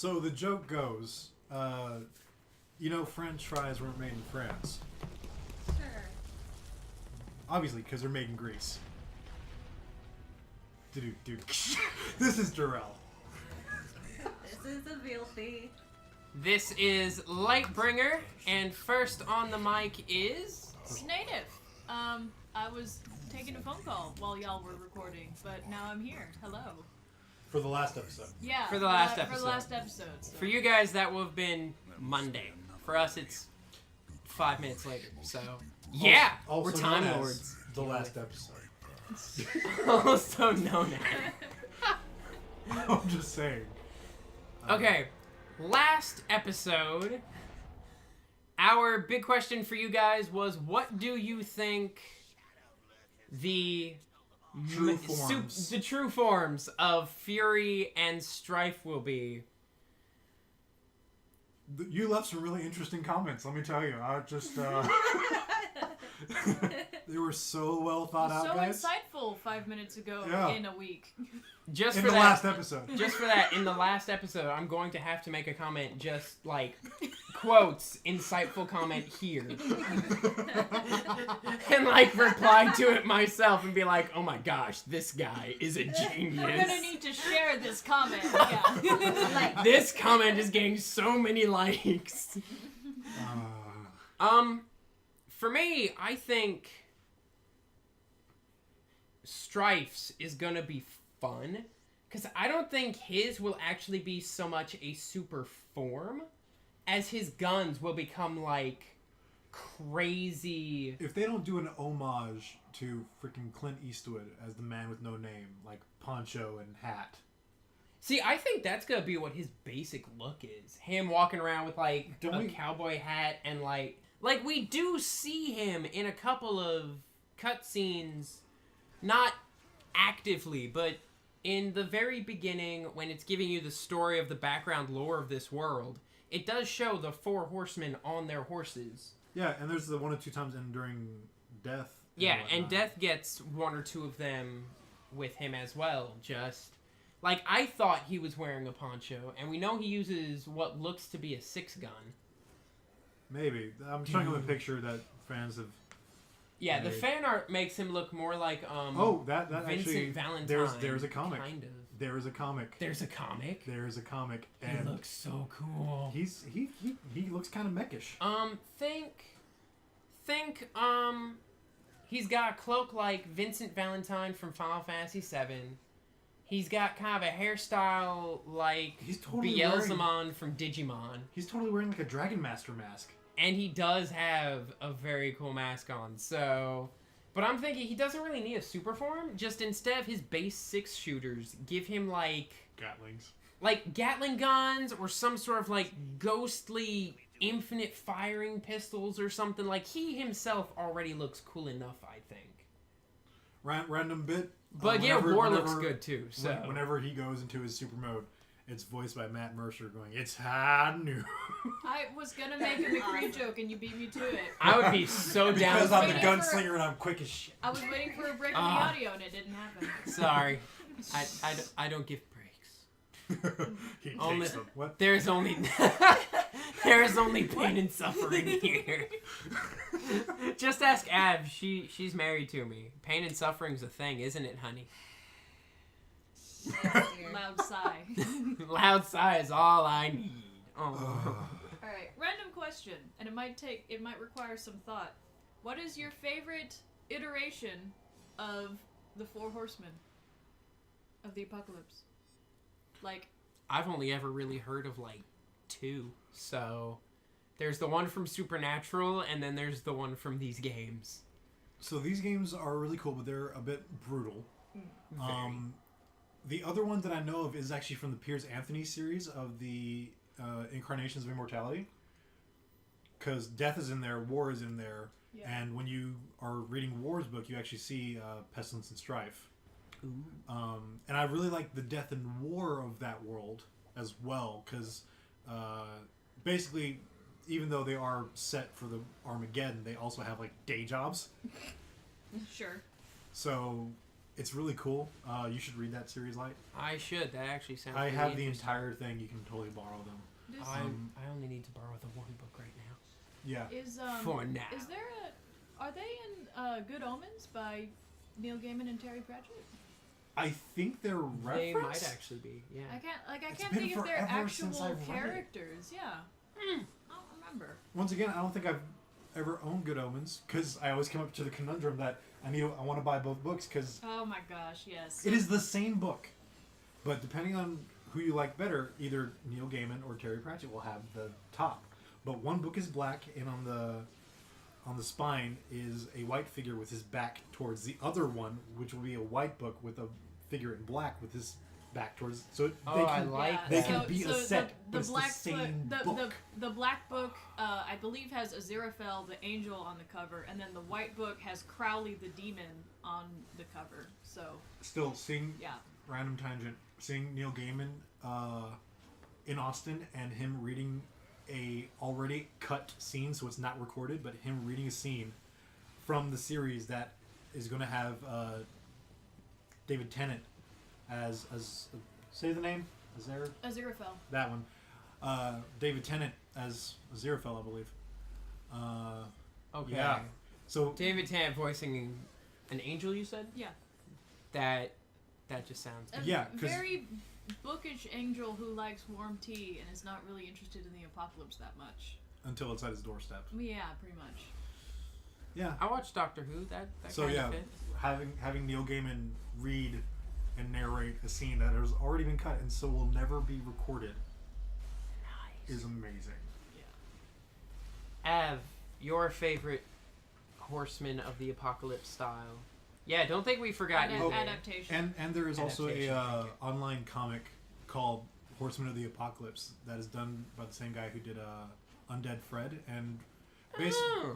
So the joke goes, French fries weren't made in France. Sure. Obviously, because they're made in Greece. Dude. This is Jor-el. This is a filthy. This is Lytbringr, and first on the mic is... Snaitf. I was taking a phone call while y'all were recording, but now I'm here. Hello. For the last episode. Yeah. For the last episode. For the last episode. So. For you guys, that will have been Monday. For us, it's 5 minutes later, so... Yeah! Also we're Time known as Lords. The last episode. Also known as... I'm just saying. Okay, last episode, our big question for you guys was, what do you think the true forms of Fury and Strife will be? You left some really interesting comments, let me tell you. I just, they were so well thought out, guys. So insightful 5 minutes ago in a week. Just in for the that, last episode. Just for that, in the last episode, I'm going to have to make a comment, just like, quotes, insightful comment here. And, like, reply to it myself and be like, oh my gosh, this guy is a genius. We're gonna need to share this comment, yeah. This comment is getting so many likes. For me, I think Strife's is gonna be fun, because I don't think his will actually be so much a super form as his guns will become like crazy. If they don't do an homage to freaking Clint Eastwood as the man with no name, like poncho and hat. See, I think that's gonna be what his basic look is. Him walking around with like a cowboy hat and like we do see him in a couple of cutscenes, not actively, but in the very beginning, when it's giving you the story of the background lore of this world, it does show the 4 horsemen on their horses. Yeah, and there's the 1 or 2 times during Death. Yeah, and Death gets 1 or 2 of them with him as well. Just, like, I thought he was wearing a poncho, and we know he uses what looks to be a 6-gun. Maybe. I'm showing him a picture that fans have... Yeah, the fan art makes him look more like that Vincent actually, Valentine. There's a comic. Kind of. There is a comic. There's a comic. There's a comic. And he looks so cool. He looks kind of meckish. He's got a cloak like Vincent Valentine from Final Fantasy VII. He's got kind of a hairstyle like Beelzemon from Digimon. He's totally wearing like a Dragon Master mask. And he does have a very cool mask on, so... But I'm thinking he doesn't really need a super form. Just instead of his base 6 shooters, give him, like... Gatlings. Like, Gatling guns, or some sort of, like, ghostly infinite firing pistols or something. Like, he himself already looks cool enough, I think. Random bit. But War looks good, too, so... Whenever he goes into his super mode... It's voiced by Matt Mercer going, it's hot new. I was gonna make a McCree joke and you beat me to it. I would be so down. Because I'm the gunslinger and I'm quick as shit. I was waiting for a break in the audio and it didn't happen. Sorry. I don't give breaks. He takes them. What? There's only pain and suffering here. Just ask Av. She's married to me. Pain and suffering's a thing, isn't it, honey? Loud sigh. Loud sigh is all I need. Oh. Alright, random question, and it might require some thought. What is your favorite iteration of the 4 horsemen of the apocalypse? Like, I've only ever really heard of like 2. So there's the one from Supernatural, and then there's the one from these games. So these games are really cool, but they're a bit brutal. The other one that I know of is actually from the Piers Anthony series of the Incarnations of Immortality. Because Death is in there, War is in there, and when you are reading War's book, you actually see Pestilence and Strife. And I really like the Death and War of that world as well, because basically, even though they are set for the Armageddon, they also have like day jobs. Sure. So It's really cool. You should read that series, Light. I should. That actually sounds. I really have the interesting. entire thing. You can totally borrow them. I only need to borrow the one book right now. Yeah. For now. Is there are they in Good Omens by Neil Gaiman and Terry Pratchett? I think they're referenced. They might actually be. Yeah. I can't It's been think if they're forever since actual I've read it. characters. Yeah. I don't remember. Once again, I don't think I've ever owned Good Omens because I always come up to the conundrum that I want to buy both books because Oh my gosh, yes. it is the same book, but depending on who you like better, either Neil Gaiman or Terry Pratchett will have the top. But one book is black, and on the spine is a white figure with his back towards the other one, which will be a white book with a figure in black with his back towards. So I like they that. can be a set, the but it's the black same book, book. the black book, I believe, has Aziraphale, the angel, on the cover, and then the white book has Crowley, the demon, on the cover. So Still, seeing yeah, random tangent, seeing Neil Gaiman in Austin and him reading a already cut scene, so it's not recorded, but him reading a scene from the series that is going to have David Tennant as say the name, Aziraphale. that one, David Tennant as Aziraphale, I believe. Okay. Yeah. So David Tennant voicing an angel. You said. Yeah. That just sounds. A Yeah, 'cause- very bookish angel who likes warm tea and is not really interested in the apocalypse that much. until it's at his doorstep. Yeah, pretty much. Yeah. I watched Doctor Who. That So kind yeah, of fit. having Neil Gaiman read and narrate a scene that has already been cut and so will never be recorded is amazing. Av, your favorite Horseman of the Apocalypse style. Yeah, don't think we forgot you. Adaptation. And there is also Adaptation, a thank you. online comic called Horseman of the Apocalypse that is done by the same guy who did Undead Fred, and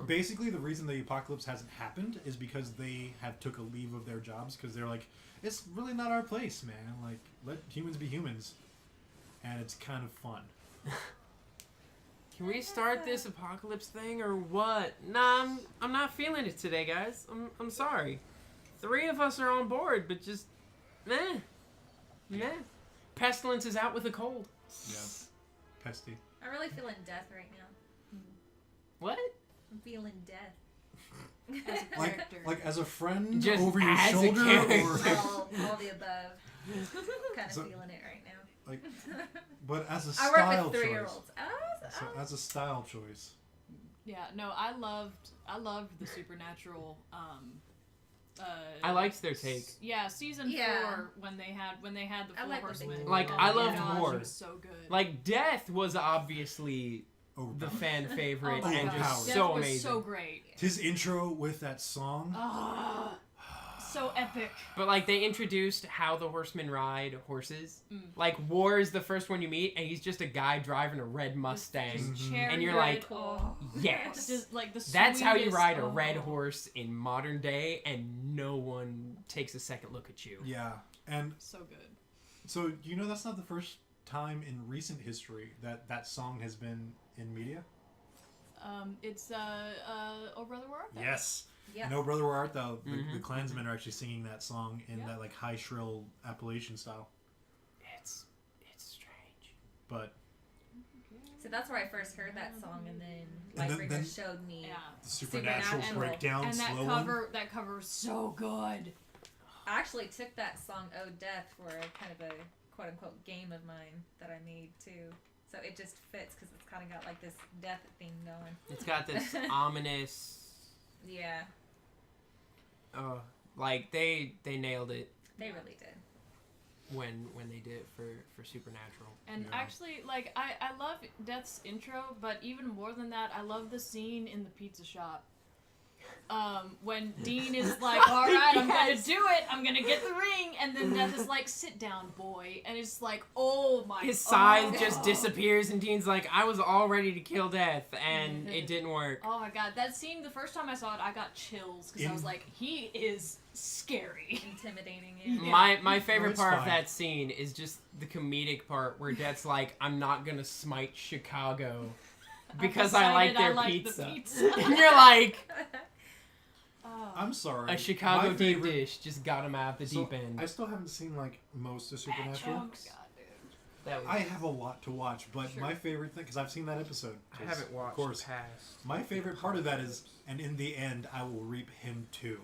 basically the reason the apocalypse hasn't happened is because they have took a leave of their jobs because they're like, it's really not our place, man. Like, let humans be humans, and it's kind of fun. Can we start this apocalypse thing or what? Nah, I'm not feeling it today, guys. I'm sorry. 3 of us are on board, but just meh. Pestilence is out with a cold. Yeah, pesty. I'm really feeling death right now. What? I'm feeling death. As a character. Like as a friend Just over your as a shoulder, or character. all the above. Kind of So- feeling it right now. like, but as a I style work with choice. 3-year-olds. So as a style choice. Yeah, no, I loved the supernatural. I liked their take. Yeah, season 4 when they had the I Four like what they Horsemen. did. Like, Oh I my loved gosh, War. It was so good. Like, Death was obviously the Overpowered. fan favorite oh my and gosh, just Death so was amazing. so great. His intro with that song. Ah, so epic. But like they introduced how the horsemen ride horses. Mm. Like War is the first one you meet, and he's just a guy driving a red Mustang. Mhm. Cherry And you're red like, cool. Yes, Just like the that's how you sweetest- ride a oh. red horse in modern day, and no one takes a second look at you. Yeah, and So good. so you know that's not the first time in recent history that song has been in media. It's Oh Brother Where Art Thou? Yes. Yeah. No, Brother, Where Art Thou? The Mhm. Klansmen are actually singing that song in Yeah. that like high shrill Appalachian style. It's strange. But So that's where I first heard that song, and then And Lytbringr then- showed me. Yeah. the supernatural Supernatural. breakdown, And slow that cover was so good. I actually took that song "Oh Death" for a kind of a quote unquote game of mine that I made too. So it just fits because it's kind of got like this death thing going. It's got this ominous. Yeah, Like they nailed it they really did. when they did it for Supernatural. And Yeah. actually, like, I love Death's intro, but even more than that, I love the scene in the pizza shop. When Dean is like, all right, I'm gonna Yes. do it, I'm gonna get the ring, and then Death is like, sit down, boy, and it's like, oh my. His side oh. just disappears, and Dean's like, I was all ready to kill Death, and it didn't work. Oh my god, that scene, the first time I saw it, I got chills, because I was like, he is scary. Intimidating. Yeah. My favorite it's part of fine. that scene is just the comedic part where Death's like, I'm not gonna smite Chicago because I like decided their I like pizza. the pizza. And you're like, Oh. I'm sorry. A Chicago My deep favorite- dish just got him out the deep end. I still haven't seen like most of Oh Supernatural. my god, dude. That was, I have a lot to watch, but Sure. my favorite thing, because I've seen that episode. I haven't watched Of course. past. My favorite part of that is, and in the end, I will reap him too.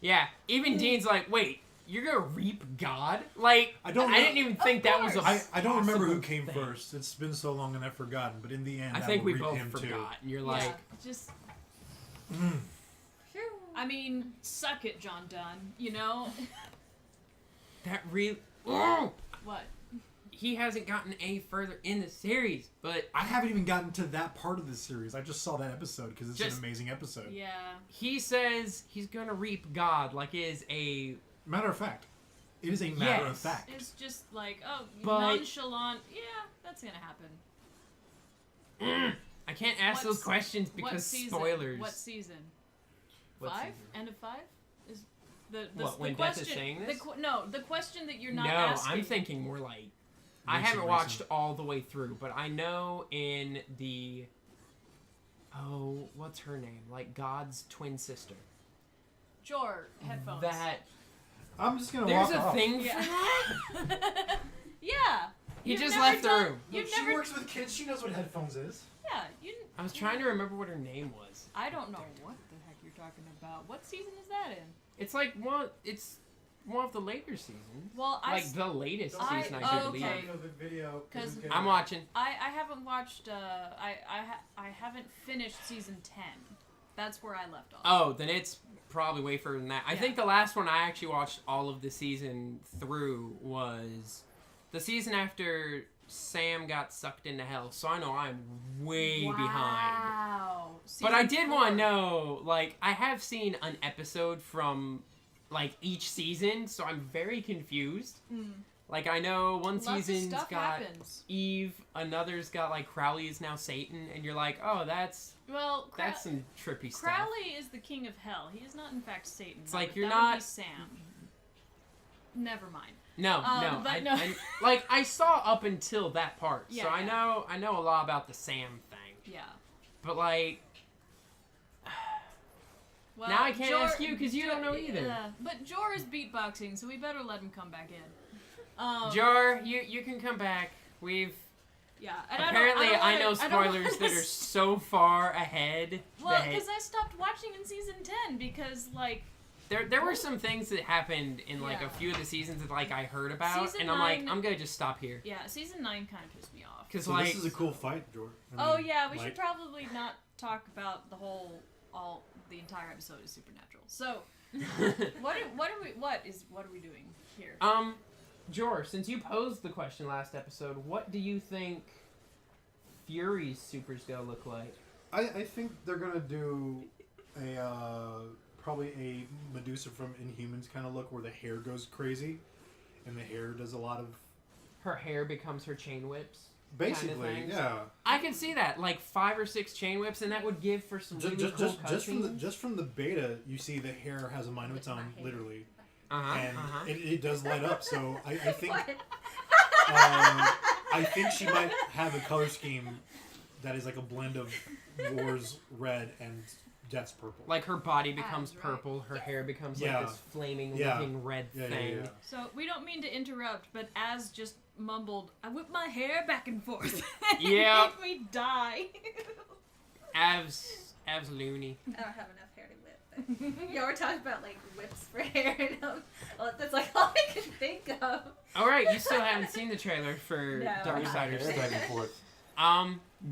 Yeah, even Dean's like, wait, you're gonna reap God? Like, I don't I know- didn't even think that was a I don't remember who possible came thing. first. It's been so long and I've forgotten. But in the end, I I think will we reap both him forgot. And you're Yeah, like, just too. Phew. I mean, suck it, John Dunn. You know that really. Oh! what? He hasn't gotten any further in the series, but I haven't even gotten to that part of the series. I just saw that episode because it's Just- an amazing episode. Yeah. he says he's gonna reap God like it is a. Matter of fact, it is a matter of Yes. fact. It's just like, oh, But- nonchalant. Yeah, that's gonna happen. I can't ask What's- those questions What because season? spoilers. What season? What 5? season? End of 5? Is the What, when Death question? is saying The this? no, the question that you're not No, asking. I'm thinking more like. I Recent, haven't watched recent. all the way through, but I know in the. Oh, what's her name? Like God's twin sister. Jor headphones. That I'm just gonna there's walk a off. thing Yeah. for that. Yeah. He You've just never left the done- room. You've She never. works with kids. She knows what headphones is. Yeah. You. I was trying to remember what her name was. I don't know what the heck you're talking about. What season is that in? It's like one. It's one of the later seasons. Well, Like the latest I- season, I oh, do okay. believe. The video. 'Cause I'm watching. I haven't watched. I haven't finished season 10. That's where I left off. Oh, then it's probably way further than that. I Yeah. think the last one I actually watched all of the season through was the season after Sam got sucked into hell. So I know I'm way behind. Wow. But I Season did want 4. to know, like, I have seen an episode from, like, each season, so I'm very confused. Mm. Like, I know one Lots of season's stuff got happens. Eve, another's got, like, Crowley is now Satan, and you're like, oh, that's Well, some trippy stuff. Crowley is the king of hell. He is not, in fact, Satan. It's That like would- you're that would not- be Sam. Never mind. No, but I, no. like, I saw up until that part, Yeah, so I yeah. know a lot about the Sam thing. Yeah. But, like, Well, now I can't ask you 'cause you don't know either. But Jor is beatboxing, so we better let him come back in. Jor, you can come back. We've... Yeah. And Apparently, I, I don't know wanna- I don't spoilers wanna that are so far ahead. Well, that because I stopped watching in season 10 because, like, there were some things that happened in like Yeah. a few of the seasons that like I heard about, Season and I'm like, 9 I'm gonna just stop here yeah, season 9 kind of pissed me off. because So like this is a cool fight, George. Oh yeah, we should probably not talk about the entire episode is Supernatural. So, what are we doing here? Jor, since you posed the question last episode, what do you think Fury's super's gonna look like? I think they're gonna do a probably a Medusa from Inhumans kind of look where the hair goes crazy, and the hair does a lot of Her hair becomes her chain whips. basically, things. yeah. I can see that, like 5 or 6 chain whips, and that would give for some really cool cutscenes. Just from the beta, you see the hair has a mind of its own, literally, Uh-huh, and uh-huh. it does light up. So I think What? I think she might have a color scheme that is like a blend of War's red and Death's purple. Like her body becomes right. purple, her hair becomes Yeah. like this flaming, Yeah. living red thing. Yeah. So we don't mean to interrupt, but Az just mumbled, "I whip my hair back and forth." Yeah. It made me die. Avs loony. I don't have enough hair to whip. But yeah, we're talking about like whips for hair, and that's like all I can think of. All right, you still haven't seen the trailer for No. Darksiders. Hair back and forth.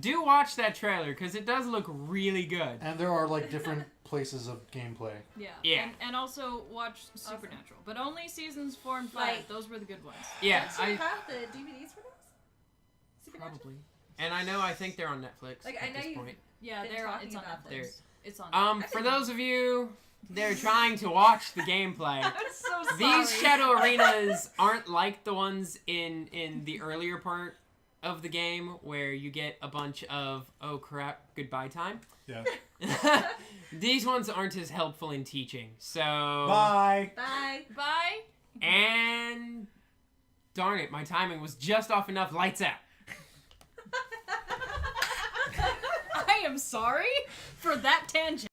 Do watch that trailer because it does look really good. And there are like different places of gameplay. Yeah. Yeah. And also watch Supernatural, but only seasons 4 and 5. Like- Those were the good ones. Yeah, Don't you I have the DVDs for those? Supernatural? probably. And I think they're on Netflix Like, I at know this you- point. Yeah, Been they're on. talking It's on about Netflix. those. It's on. For those of you that are trying to watch the gameplay, I'm so sorry. these shadow arenas aren't like the ones in the earlier part of the game where you get a bunch of oh crap goodbye time. Yeah. These ones aren't as helpful in teaching. So Bye. Bye. Bye. and darn it, my timing was just off enough. Lights out. I am sorry for that tangent.